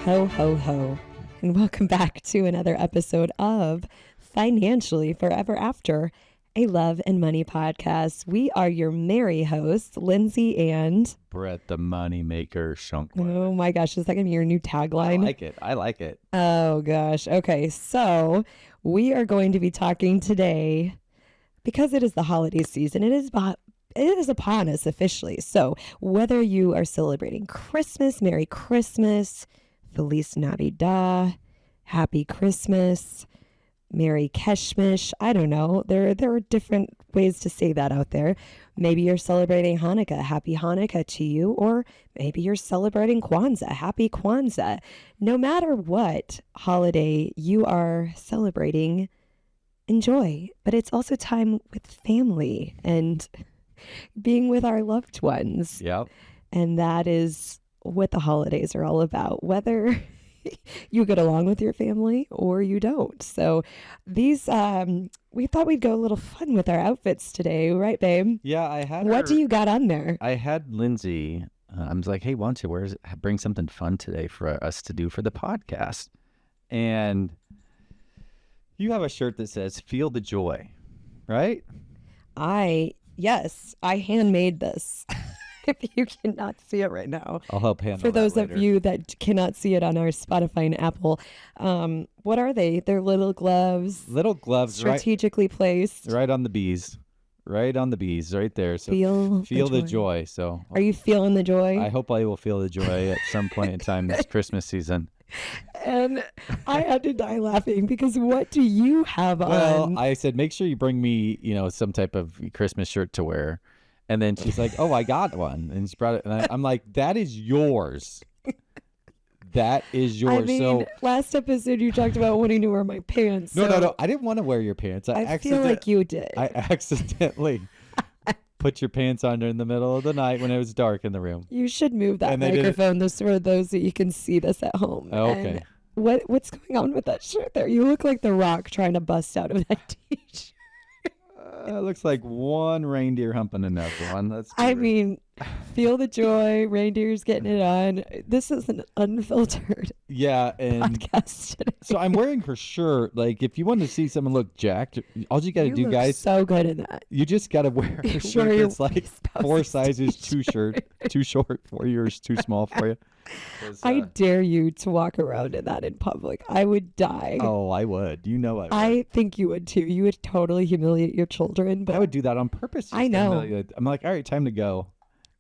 Ho, ho, ho. And welcome back to another episode of Financially Forever After, a love and money podcast. We are your merry hosts, Lindsay and Brett, the money maker, Shunkler. Oh my gosh, is that going to be your new tagline? I like it. Oh gosh. Okay, so we are going to be talking today because it is the holiday season. It is upon us officially. So whether you are celebrating Christmas, Merry Christmas, Feliz Navidad, Happy Christmas, Merry Keshmish, I don't know. There are different ways to say that out there. Maybe you're celebrating Hanukkah, Happy Hanukkah to you, or maybe you're celebrating Kwanzaa, Happy Kwanzaa. No matter what holiday you are celebrating, enjoy. But it's also time with family and being with our loved ones. Yep. And that is what the holidays are all about, whether you get along with your family or you don't. So these, we thought we'd go a little fun with our outfits today, right, babe? Yeah, I had What do you got on there? I had Lindsay. I was like, hey, why don't you bring something fun today for us to do for the podcast? And you have a shirt that says, feel the joy, right? Yes, I handmade this. If you cannot see it right now. I'll help handle For those that later. of you that cannot see it on our Spotify and Apple, what are they? They're little gloves. Little gloves, strategically placed. right on the bees. Right on the bees, right there. So Feel the joy. So are you feeling the joy? I hope I will feel the joy at some point in time this Christmas season. And I had to die laughing because what do you have Well, on? I said, make sure you bring me, some type of Christmas shirt to wear. And then she's like, oh, I got one. And she brought it. And I'm like, that is yours. That is yours. I mean, last episode you talked about wanting to wear my pants. No. I didn't want to wear your pants. I feel like you did. I accidentally put your pants on in the middle of the night when it was dark in the room. You should move that microphone this for those that you can see this at home. Oh, okay. And what's going on with that shirt there? You look like The Rock trying to bust out of that t-shirt. It looks like one reindeer humping another one. I mean, feel the joy. Reindeer's getting it on. This is an unfiltered podcast today. So I'm wearing her shirt. Like, if you want to see someone look jacked, all you got to do, guys. So good in that. You just got to wear a shirt that's like 4 sizes too short for yours, too small for you. I dare you to walk around in that in public. I would die. Oh, I would. You know I would. I think you would too. You would totally humiliate your children. But I would do that on purpose. I know. I'm like, all right, time to go.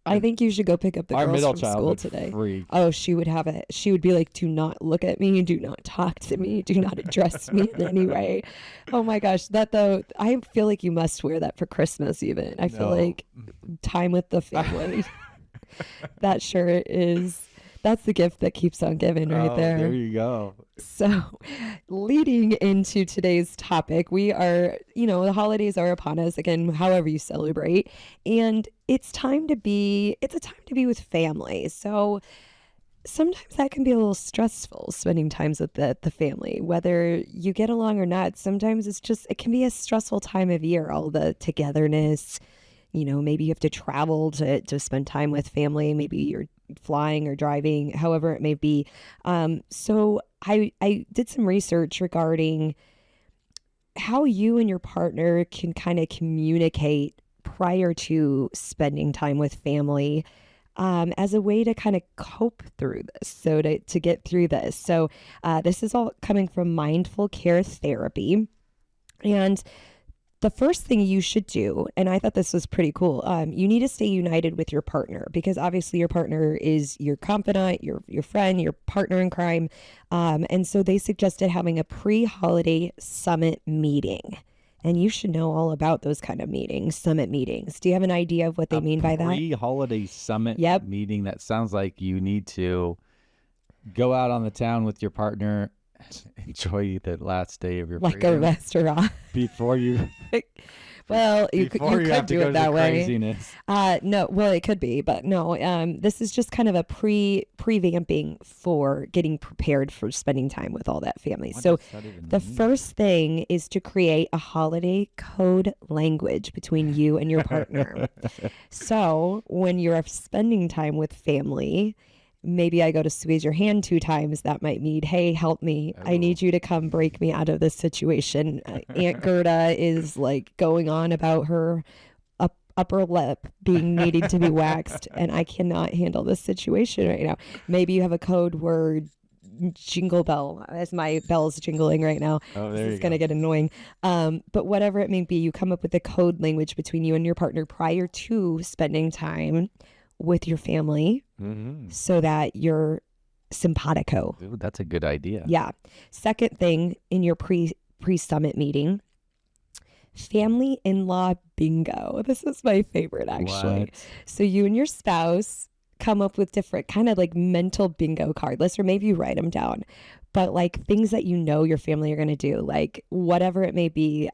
I think you should go pick up the Our girls middle from child school would today. freak. Oh, she would have it. She would be like, do not look at me. Do not talk to me. Do not address me in any way. Oh my gosh. That though, I feel like you must wear that for Christmas even. I feel like time with the family. That shirt that's the gift that keeps on giving right there. There you go. So leading into today's topic, we are, the holidays are upon us again, however you celebrate, and it's a time to be with family. So sometimes that can be a little stressful, spending times with the family, whether you get along or not. Sometimes it can be a stressful time of year, all the togetherness. Maybe you have to travel to spend time with family. Maybe you're flying or driving, however it may be. So I did some research regarding how you and your partner can kind of communicate prior to spending time with family as a way to kind of cope through this, so to get through this. So this is all coming from Mindful Care Therapy. And the first thing you should do, and I thought this was pretty cool, you need to stay united with your partner, because obviously your partner is your confidant, your friend, your partner in crime. And so they suggested having a pre-holiday summit meeting. And you should know all about those kind of meetings, summit meetings. Do you have an idea of what they mean by that? Pre-holiday summit Yep. meeting. That sounds like you need to go out on the town with your partner, enjoy the last day of your like a restaurant. before you well you could do it that way. Craziness. No, well, it could be, but no, this is just kind of a pre-vamping for getting prepared for spending time with all that family. So the first thing is to create a holiday code language between you and your partner. So when you're spending time with family, maybe I go to squeeze your hand 2 times. That might mean, hey, help me. I Oh. need you to come break me out of this situation. Aunt Gerda is like going on about her upper lip being needing to be waxed, and I cannot handle this situation right now. Maybe you have a code word jingle bell, as my bell is jingling right now. Oh, This there is you going to go. get annoying. But whatever it may be, you come up with a code language between you and your partner prior to spending time with your family Mm-hmm. so that you're simpatico. Ooh, that's a good idea. Yeah. Second thing in your pre summit meeting, family in-law bingo. This is my favorite actually. What? So you and your spouse come up with different kind of like mental bingo card lists, or maybe you write them down, but like things that you know your family are going to do, like whatever it may be.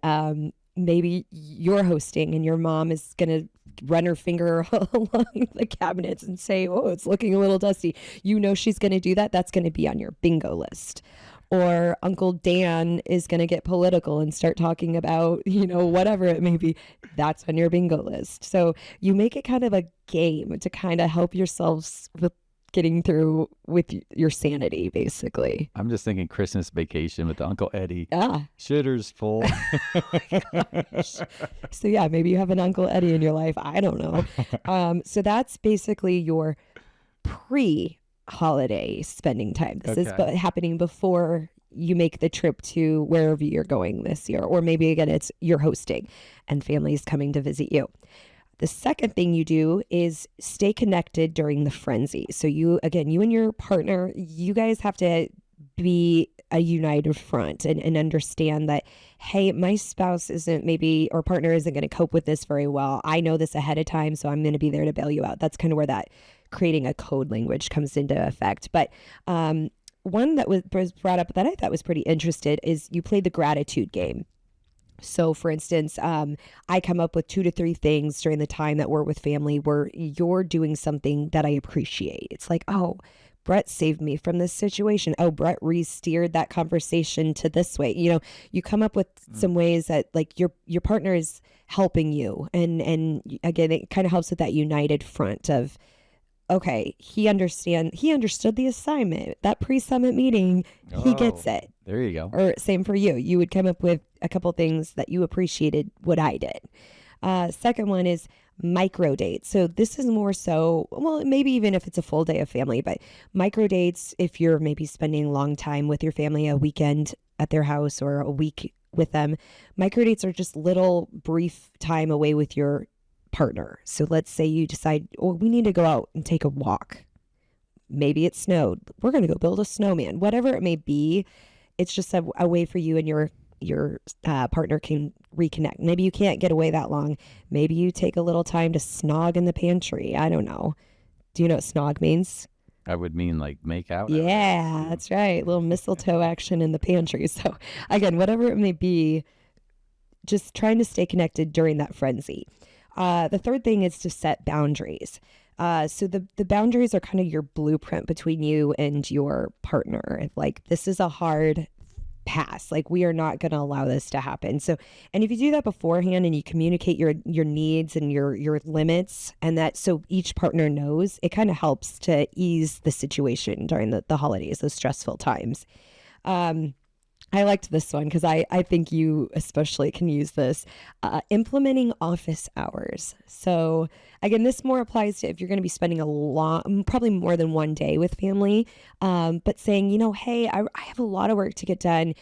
Maybe you're hosting and your mom is going to run her finger along the cabinets and say, oh, it's looking a little dusty. You know she's going to do that. That's going to be on your bingo list. Or Uncle Dan is going to get political and start talking about, whatever it may be. That's on your bingo list. So you make it kind of a game to kind of help yourselves with getting through with your sanity, basically. I'm just thinking Christmas vacation with Uncle Eddie. Ah, Shitter's full. so yeah, maybe you have an Uncle Eddie in your life. I don't know. So that's basically your pre-holiday spending time. This is Okay. happening before you make the trip to wherever you're going this year, or maybe again it's you're hosting and family's coming to visit you. The second thing you do is stay connected during the frenzy. So you and your partner, you guys have to be a united front and understand that, hey, my spouse isn't maybe or partner isn't going to cope with this very well. I know this ahead of time, so I'm going to be there to bail you out. That's kind of where that creating a code language comes into effect. But one that was brought up that I thought was pretty interested is you play the gratitude game. So, for instance, I come up with 2 to 3 things during the time that we're with family where you're doing something that I appreciate. It's like, oh, Brett saved me from this situation. Oh, Brett re-steered that conversation to this way. You come up with some ways that like your partner is helping you, and again, it kind of helps with that united front of, okay, he understood the assignment, that pre-summit meeting, he gets Oh, it. there you go. Or same for you. You would come up with a couple things that you appreciated what I did. Second one is micro dates. So this is more so, well, maybe even if it's a full day of family, but micro dates, if you're maybe spending a long time with your family, a weekend at their house or a week with them, micro dates are just little brief time away with your partner. So let's say you decide, oh, we need to go out and take a walk. Maybe it snowed. We're going to go build a snowman. Whatever it may be, it's just a way for you and your partner can reconnect. Maybe you can't get away that long. Maybe you take a little time to snog in the pantry. I don't know. Do you know what snog means? I would mean like make out. Yeah, that's right. A little mistletoe action in the pantry. So again, whatever it may be, just trying to stay connected during that frenzy. The third thing is to set boundaries. So the boundaries are kind of your blueprint between you and your partner. Like, this is a hard pass. Like, we are not going to allow this to happen. So, and if you do that beforehand and you communicate your needs and your limits, and that so each partner knows, it kind of helps to ease the situation during the holidays, those stressful times. I liked this one because I think you especially can use this. Implementing office hours. So again, this more applies to if you're going to be spending a lot, probably more than one day with family, but saying, hey, I have a lot of work to get done.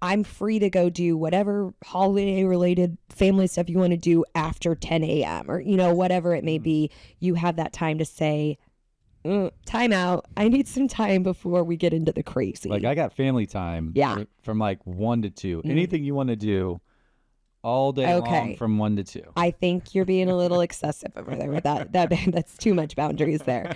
I'm free to go do whatever holiday related family stuff you want to do after 10 a.m. or, whatever it may be. You have that time to say, time out. I need some time before we get into the crazy. Like, I got family time. Yeah. From like 1 to 2. Anything you want to do all day long from 1 to 2. I think you're being a little excessive over there with that. That's too much boundaries there.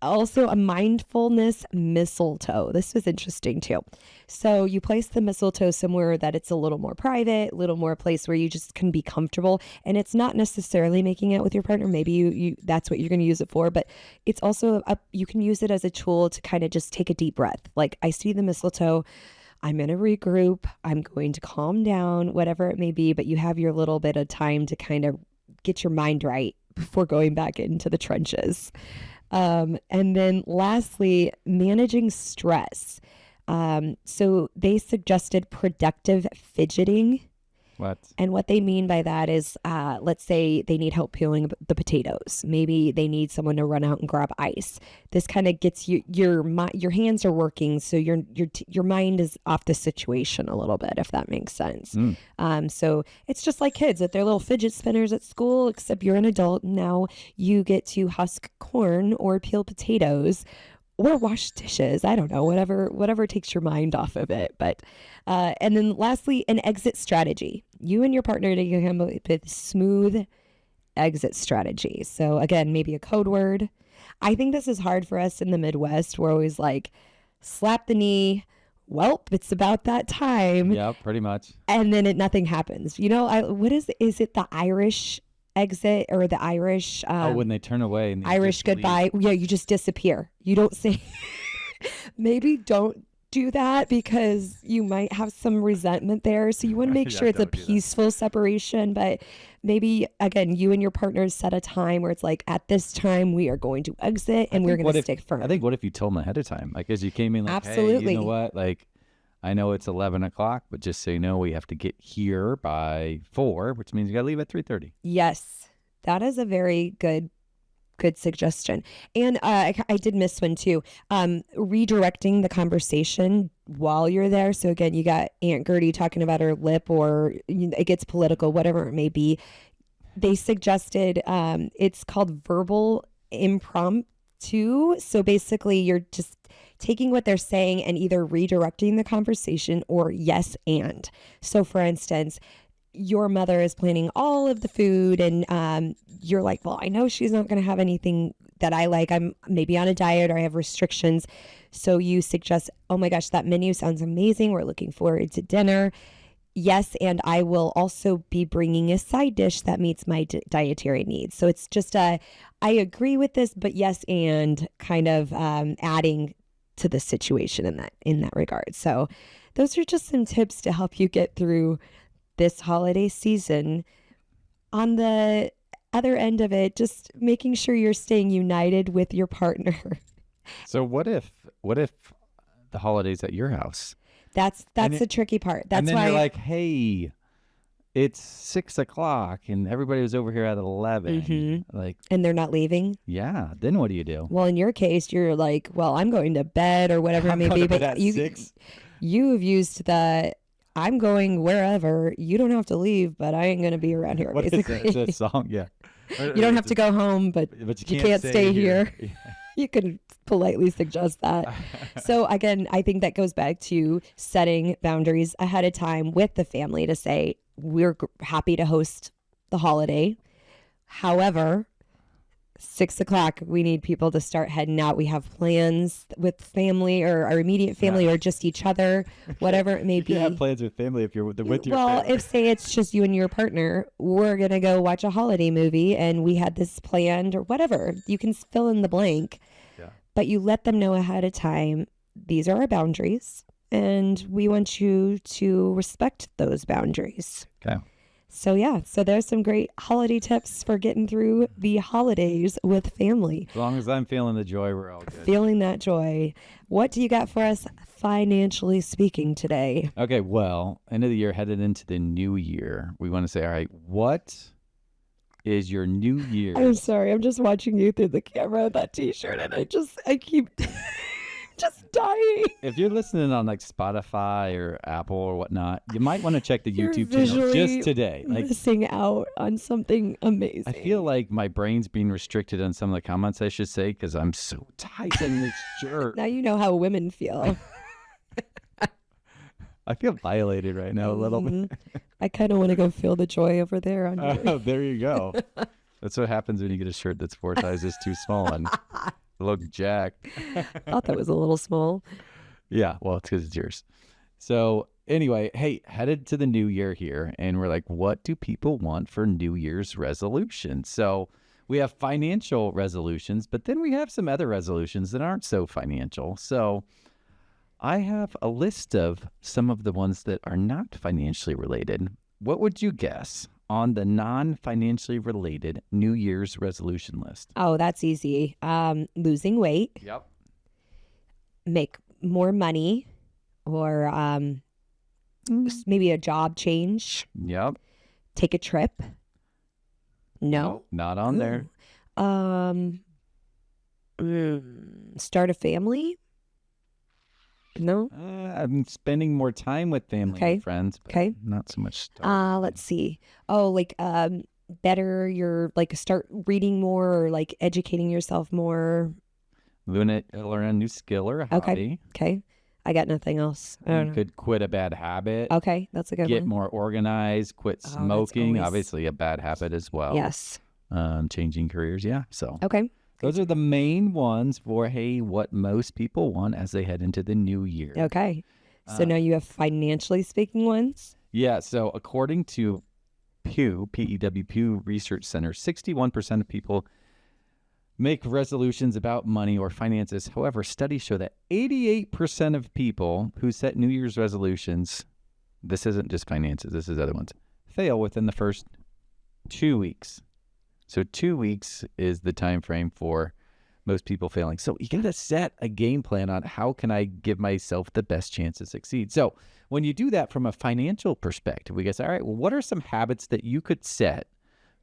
Also, a mindfulness mistletoe. This was interesting too. So you place the mistletoe somewhere that it's a little more private, a little more a place where you just can be comfortable. And it's not necessarily making out with your partner. Maybe you that's what you're going to use it for. But it's also you can use it as a tool to kind of just take a deep breath. Like, I see the mistletoe. I'm going to regroup. I'm going to calm down, whatever it may be. But you have your little bit of time to kind of get your mind right before going back into the trenches. And then lastly, managing stress. So they suggested productive fidgeting. What? And what they mean by that is, let's say they need help peeling the potatoes. Maybe they need someone to run out and grab ice. This kind of gets your hands are working, so your mind is off the situation a little bit, if that makes sense. So it's just like kids with their little fidget spinners at school, except you're an adult now. You get to husk corn or peel potatoes or wash dishes. I don't know, whatever takes your mind off of it. But and then lastly, an exit strategy. You and your partner need to come up with smooth exit strategy. So again, maybe a code word. I think this is hard for us in the Midwest. We're always like, slap the knee. Welp, it's about that time. Yeah, pretty much. And then nothing happens. What is it the Irish exit or the Irish When they turn away and they Irish just goodbye? leave. Yeah, you just disappear. You don't say maybe don't do that because you might have some resentment there. So you want to make Yeah, sure it's a don't do that. peaceful separation, but maybe again, you and your partners set a time where it's like, at this time we are going to exit and we're going to stick firm. I think what if you told them ahead of time? Like as you came in, like, hey, Absolutely. you know what? Like, I know it's 11 o'clock, but just so you know, we have to get here by 4, which means you got to leave at 3:30. Yes, that is a very good suggestion. And I did miss one too. Redirecting the conversation while you're there. So again, you got Aunt Gertie talking about her lip, or it gets political, whatever it may be. They suggested it's called verbal impromptu. So basically, you're just taking what they're saying and either redirecting the conversation or yes and. So for instance, your mother is planning all of the food and you're like, well, I know she's not going to have anything that I like. I'm maybe on a diet or I have restrictions. So you suggest, oh my gosh, that menu sounds amazing. We're looking forward to dinner. Yes, and I will also be bringing a side dish that meets my dietary needs. So it's just I agree with this, but yes, and kind of adding to the situation in that regard. So those are just some tips to help you get through this holiday season. On the other end of it, just making sure you're staying united with your partner. So what if the holidays at your house? That's And the tricky part. and That's then why you're like, hey, it's 6 o'clock and everybody was over here at 11. Mhm. Like, and they're not leaving. yeah, then what do you do? Well, in your case, you're like, well, I'm going to bed or whatever it I'm may going be. to bed But at you 6. you have used the I'm going wherever. You don't have to leave, but I ain't going to be around here. What is that? Basically, It's a song, yeah. you don't have to go home, but But you can't stay here. You could politely suggest that. So again, I think that goes back to setting boundaries ahead of time with the family to say, we're happy to host the holiday. However, 6 o'clock, we need people to start heading out. We have plans with family or our immediate family or just each other, whatever it may You be. can't have plans with family if you're with your Well, family. if say it's just you and your partner, we're going to go watch a holiday movie and we had this planned or whatever. You can fill in the blank, Yeah. but you let them know ahead of time, these are our boundaries and we want you to respect those boundaries. Okay. So yeah, so there's some great holiday tips for getting through the holidays with family. As long as I'm feeling the joy, we're all good. Feeling that joy. What do you got for us financially speaking today? Okay, well, end of the year, headed into the new year. We want to say, all right, what is your new year? I'm sorry, I'm just watching you through the camera with that t-shirt and I keep just dying. If you're listening on like Spotify or Apple or whatnot, you might want to check the You're YouTube channel visually just today. Like, missing out on something amazing. I feel like my brain's being restricted on some of the comments, I should say, because I'm so tight in this shirt. Now you know how women feel. I feel violated right now a little bit. Mhm. I kind of want to go feel the joy over there on your There you go. That's what happens when you get a shirt that's 4 sizes too small and look jacked. I thought that was a little small. Yeah, well, it's because it's yours. So anyway, hey, headed to the new year here, and we're like, what do people want for New Year's resolutions? So we have financial resolutions, but then we have some other resolutions that aren't so financial. So I have a list of some of the ones that are not financially related. What would you guess on the non-financially related New Year's resolution list? Oh, that's easy. Losing weight, Yep. make more money, or maybe a job change, Yep. take a trip. No. Nope, not on there. Ooh. Start a family. No. I'm spending more time with family Okay. and friends, but Okay. not so much stuff. Let's see. Oh, like better your like start reading more or like educating yourself more. Learn a new skill or a Okay. hobby. Okay. I got nothing else. I You don't know. could quit a bad habit. Okay, that's a good Get one. more organized. Quit Oh, that's smoking. always- Obviously, a bad habit as well. Yes. Changing careers. Yeah. So Okay. those are the main ones for what most people want as they head into the new year. Okay. So now you have financially speaking ones. Yeah. So according to Pew Research Center, 61% of people make resolutions about money or finances. However, studies show that 88% of people who set New Year's resolutions, this isn't just finances, this is other ones, fail within the first 2 weeks. So 2 weeks is the time frame for most people failing. So you got to set a game plan on how can I give myself the best chance to succeed. So when you do that from a financial perspective, we guess, all right, well, what are some habits that you could set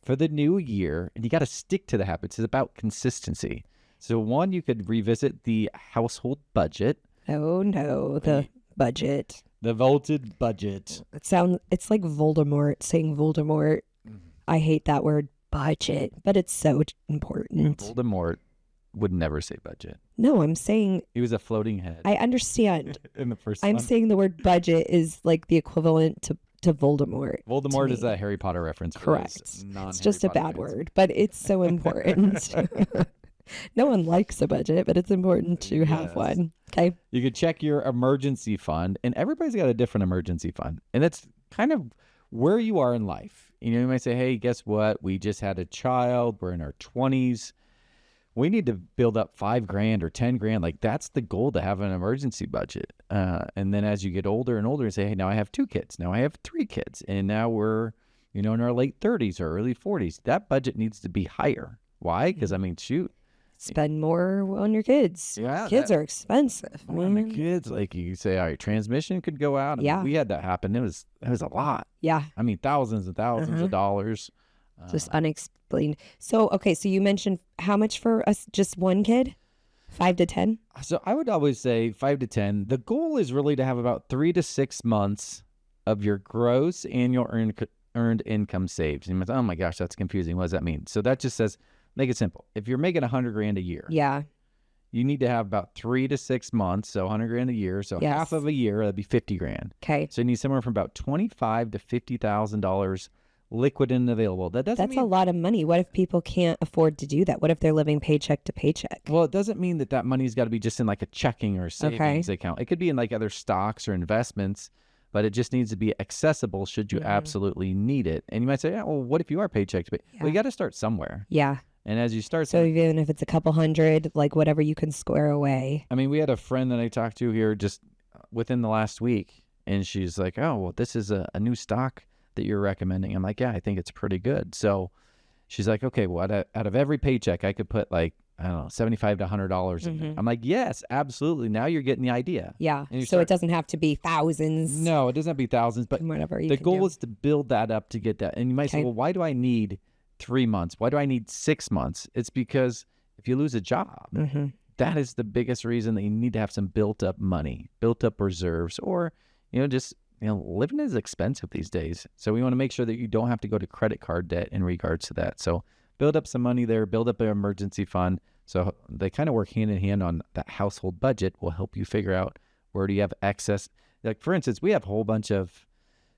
for the new year? And you got to stick to the habits. It's about consistency. So one, you could revisit the household budget. Oh no, the budget. The vaulted budget. It's like Voldemort saying Voldemort. I hate that word budget, but it's so important. Voldemort would never say budget. No, I'm saying He was a floating head I understand. in the first I'm one. saying the word budget is like the equivalent to Voldemort. Voldemort to is me. a Harry Potter reference. For Correct. those It's just a non-Harry Potter bad fans. word, but it's so important. No one likes a budget, but it's important to have Yes. one. Okay. You could check your emergency fund, and everybody's got a different emergency fund. And that's kind of where you are in life. You might say, hey, guess what? We just had a child. We're in our 20s. We need to build up $5,000 or $10,000. Like that's the goal, to have an emergency budget. And then as you get older and older, you say, hey, now I have 2 kids. Now I have 3 kids. And now we're, in our late 30s or early 40s. That budget needs to be higher. Why? Because shoot. Spend more on your kids. Yeah, Kids are expensive. When the kids, like you say, all right, transmission could go out. Yeah. We had that happen. It was a lot. Yeah. Thousands and thousands of dollars. Just unexplained. So, okay. So you mentioned how much for us? Just one kid? 5 to 10? So I would always say 5 to 10. The goal is really to have about 3 to 6 months of your gross annual earned income saved. And you might say, oh my gosh, that's confusing. What does that mean? So that just says, make it simple. If you're making $100,000 a year, Yeah. you need to have about 3 to 6 months. So $100,000 a year. So Yes. half of a year, that'd be $50,000. Okay. So you need somewhere from about $25,000 to $50,000 liquid and available. That doesn't That's mean a lot of money. What if people can't afford to do that? What if they're living paycheck to paycheck? Well, it doesn't mean that money's got to be just in like a checking or savings account. It could be in like other stocks or investments, but it just needs to be accessible should you absolutely need it. And you might say, yeah, well, what if you are paycheck to pay? Well, you got to start somewhere. Yeah. And as you start, So even if it's a couple hundred, like whatever you can square away. we had a friend that I talked to here just within the last week, and she's like, oh, well, this is a new stock that you're recommending. I'm like, yeah, I think it's pretty good. So she's like, okay, well, out of every paycheck, I could put like, I don't know, $75 to $100 in there. I'm like, yes, absolutely. Now you're getting the idea. Yeah. And you So it start- doesn't have to be thousands. No, it doesn't have to be thousands, but Whatever you the can goal do. is to build that up to get that. And you might say, Okay. well, why do I need 3 months? Why do I need 6 months? It's because if you lose a job, that is the biggest reason that you need to have some built up money, built up reserves, or, just, living is expensive these days. So we want to make sure that you don't have to go to credit card debt in regards to that. So build up some money there, build up an emergency fund. So they kind of work hand in hand on that household budget will help you figure out where do you have excess. Like, for instance, we have a whole bunch of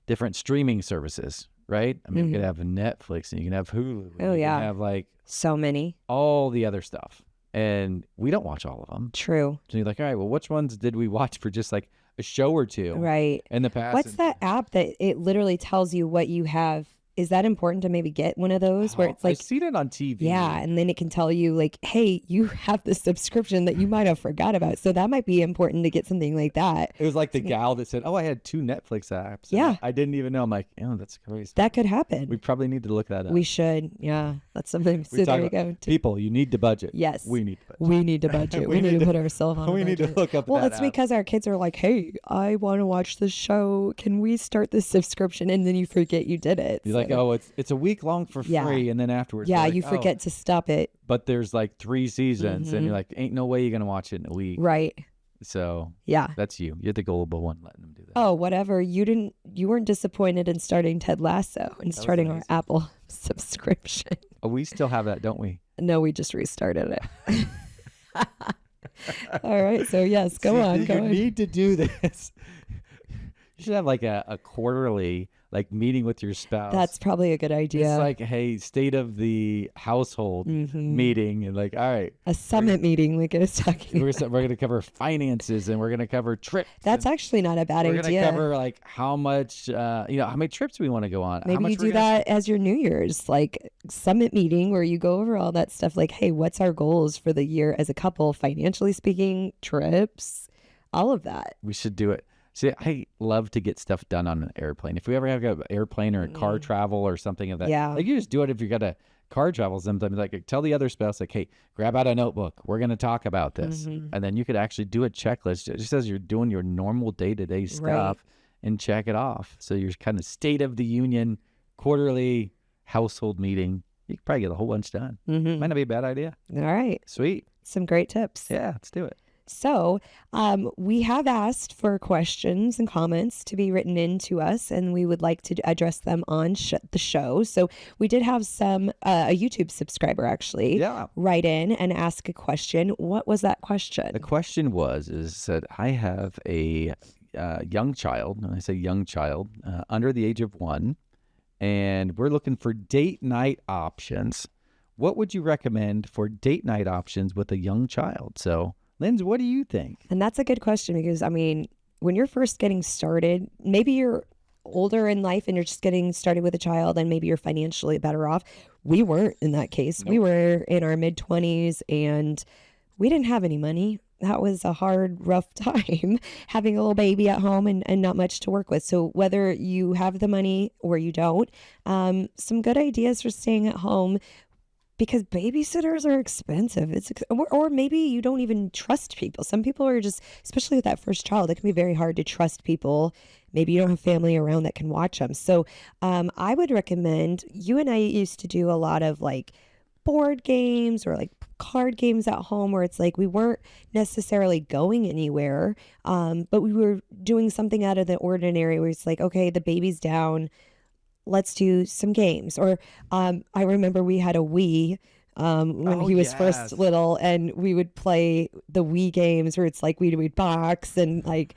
different streaming services, right? You could have Netflix and you can have Hulu. And Oh, you yeah. can have like So many. all the other stuff. And we don't watch all of them. True. So you're like, all right, well, which ones did we watch for just like a show or two Right. in the past? What's that app that it literally tells you what you have? is that important to maybe get one of those where it's I've like, seen it on TV. yeah, and then it can tell you like, hey, you have this subscription that you might have forgot about. So that might be important to get something like that. It was like the gal that said, "Oh, I had 2 Netflix apps." And Yeah. I didn't even know. I'm like, "Oh, that's crazy." That could happen. We probably need to look that up. We should. Yeah. That's something. So We talk there you about go. people. You need to budget. Yes. We need to budget. We need to budget. We we need need to to- put ourselves on we a need to budget. look up Well, that it's app. because our kids are like, hey, I want to watch this show. Can we start this subscription? And then you forget you did it. You're like, So, "Oh, it's a week long for Yeah. free," and then afterwards, yeah, you're like, you "Oh." forget to stop it. But there's like 3 seasons, and you're like, "Ain't no way you're gonna watch it in a week." Right. So Yeah. that's you. You're the gullible one letting them do that. Oh, whatever. You weren't disappointed in starting Ted Lasso and starting our amazing. Apple subscription. Oh, we still have that, don't we? No, we just restarted it. All right. So yes, go on. You need to do this. You should have like a quarterly like meeting with your spouse. That's probably a good idea. It's like, hey, state of the household meeting, and like, all right, a summit meeting, like I was talking. we're going to cover finances, and we're going to cover trips. That's actually not a bad we're going to idea. cover like how much, how many trips we want to go on. How Maybe much you we're do gonna- that as your New Year's like summit meeting where you go over all that stuff. Like, hey, what's our goals for the year as a couple, financially speaking, trips, all of that. We should do it. See, I love to get stuff done on an airplane. If we ever have an airplane or a car travel or something of that, Yeah. like you just do it if you got a car travel sometimes. Like tell the other spouse, like, hey, grab out a notebook. We're going to talk about this. And then you could actually do a checklist just as you're doing your normal day-to-day stuff and check it off. So you're kind of state of the union quarterly household meeting. You could probably get a whole bunch done. Might not be a bad idea. All right. Sweet. Some great tips. Yeah, let's do it. So, we have asked for questions and comments to be written in to us, and we would like to address them on the show. So, we did have some a YouTube subscriber actually write in and ask a question. What was that question? The question is that I have a young child, and I say young child, under the age of 1, and we're looking for date night options. What would you recommend for date night options with a young child? So, Linz, what do you think? And that's a good question because, I mean, when you're first getting started, maybe you're older in life and you're just getting started with a child and maybe you're financially better off. We weren't in that case. We were in our mid-20s and we didn't have any money. That was a hard, rough time having a little baby at home and not much to work with. So whether you have the money or you don't, some good ideas for staying at home because babysitters are expensive. Or maybe you don't even trust people. Some people are just, especially with that first child, it can be very hard to trust people. Maybe you don't have family around that can watch them. So I would recommend, you and I used to do a lot of like board games or like card games at home where it's like we weren't necessarily going anywhere, but we were doing something out of the ordinary where it's like, okay, the baby's down. Let's do some games. Or I remember we had a Wii when he was first little, and we would play the Wii games where it's like we would box and like,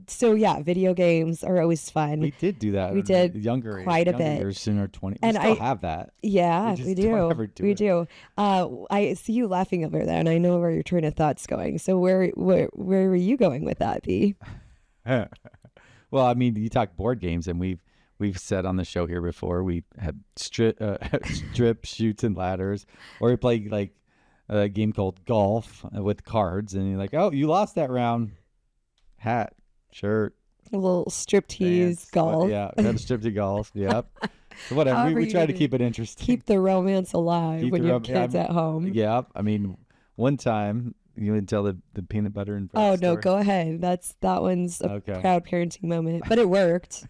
so yeah, video games are always fun. We did do that. We did younger quite a younger bit. Years in our 20s. And we still have that. Yeah, just we don't ever do we it. do. I see you laughing over there, and I know where your train of thought's going. So where were you going with that, B? Well, I mean, you talk board games, and we've said on the show here before we had strip shoots and ladders, or we play like a game called golf with cards, and you're like, oh, you lost that round. Hat, shirt, A little striptease pants, golf. yeah, got a striptease golf. Yep. So whatever. However We you try to do. keep it interesting. Keep the romance alive Keep when the you have rom- yeah, kids at home. Yeah, I mean, one time you would tell the peanut butter and bread Oh no, story. go ahead. That one's a Okay. proud parenting moment, but it worked.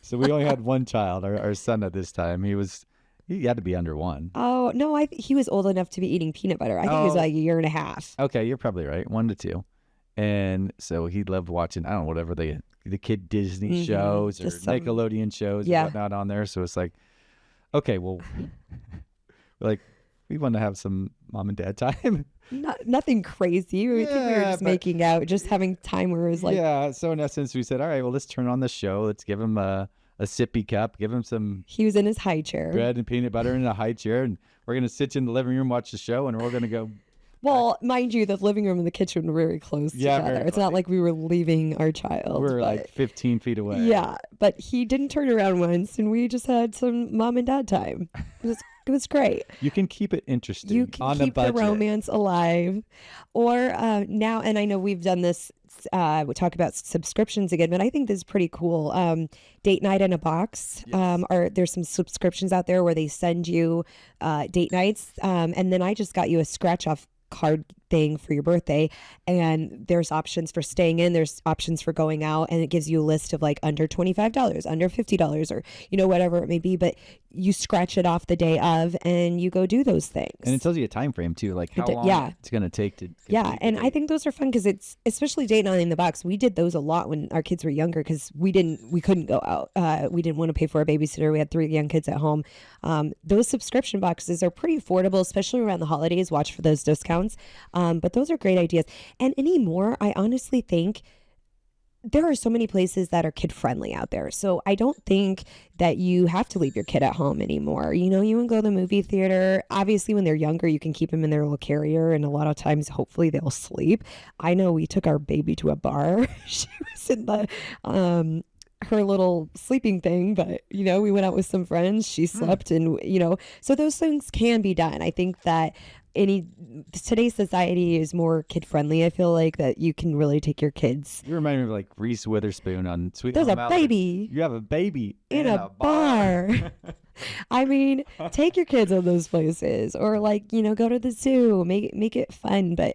So we only had one child, our son at this time. He had to be under 1. Oh no, he was old enough to be eating peanut butter. I think he was Oh. like a year and a half. Okay, you're probably right. 1 to 2. And so he loved watching, I don't know, whatever the kid Disney shows or Just some- Nickelodeon shows Yeah. or whatnot on there. So it's like, okay, well, like we want to have some mom and dad time. Nothing crazy. I think we were Yeah, just but- making out, just having time where it was like, yeah. So in essence, we said, all right, well, let's turn on the show. Let's give him a sippy cup, give him some he was in his high chair. bread and peanut butter in a high chair, and we're going to sit in the living room, watch the show, and we're going to go Well, mind you, the living room and the kitchen were very close Yeah, very together. It's not close. like we were leaving our child. We're like but 15 feet away. yeah, but he didn't turn around once, and we just had some mom and dad time. It was great. You can keep it interesting You can on a keep the budget. romance alive. Or now, and I know we've done this, we talk about subscriptions again, but I think this is pretty cool. Date night in a box. Yes. Or there's some subscriptions out there where they send you date nights. And then I just got you a scratch off card thing for your birthday, and there's options for staying in, there's options for going out, and it gives you a list of like under $25, under $50, or whatever it may be, but you scratch it off the day of and you go do those things. And it tells you a time frame too, like how long Yeah. it's going to take to Yeah, complete the and I date. think those are fun because it's especially date night in the box. We did those a lot when our kids were younger because we couldn't go out. We didn't want to pay for a babysitter. We had 3 young kids at home. Those subscription boxes are pretty affordable, especially around the holidays. Watch for those discounts. But those are great ideas. And anymore, I honestly think there are so many places that are kid friendly out there. So I don't think that you have to leave your kid at home anymore. You can go to the movie theater. Obviously, when they're younger, you can keep them in their little carrier, and a lot of times, hopefully, they'll sleep. I know we took our baby to a bar. She was in the her little sleeping thing, but we went out with some friends. She slept, and so those things can be done. I think that today's society is more kid friendly. I feel like that you can really take your kids. You remind me of like Reese Witherspoon on Sweet There's Home a Alabama. baby You have a baby in a bar. I mean, take your kids on those places, or go to the zoo, make it fun. But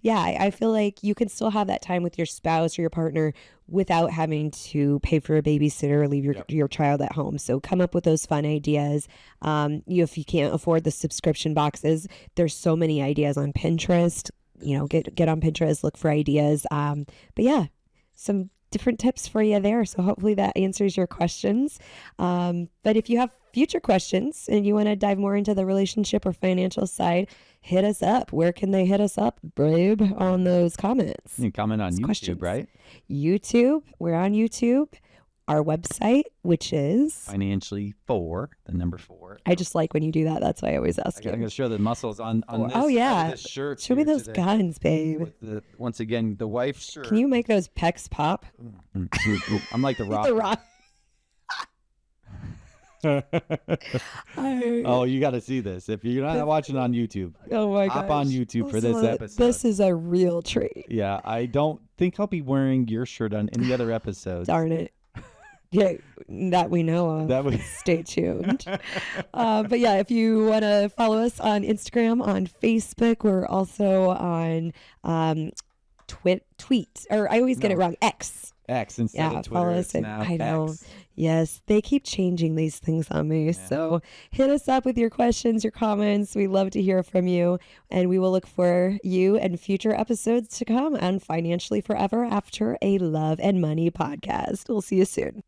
yeah, I feel like you can still have that time with your spouse or your partner without having to pay for a babysitter or leave your child at home. So come up with those fun ideas. If you can't afford the subscription boxes, there's so many ideas on Pinterest. Get on Pinterest, look for ideas. But yeah, some different tips for you there. So hopefully that answers your questions. But if you have future questions and you want to dive more into the relationship or financial side, hit us up. Where can they hit us up, babe, on those comments? You can comment on YouTube, questions. right? YouTube. We're on YouTube. Our website, which is Financially 4, the number 4. I just like when you do that. That's why I always ask I'm going you. to show the muscles on this, Oh side yeah, of this shirt. show me here those today guns, babe. with once again, the wife's shirt. Can you make those pecs pop? I'm like the Rock. The Rock. Oh, you got to see this. If you're not watching on YouTube, Oh my hop gosh. on YouTube for this episode. This is a real treat. Yeah, I don't think I'll be wearing your shirt on any other episodes. Darn it. Yeah, that we know of. That we- Stay tuned. But yeah, if you want to follow us on Instagram, on Facebook, we're also on tweet, or I always get it wrong, X. X instead Yeah, of Twitter. follow us. It's And now I know. X. Yes, they keep changing these things on me. So hit us up with your questions, your comments. We love to hear from you. And we will look for you and future episodes to come on Financially Forever After a Love and Money podcast. We'll see you soon.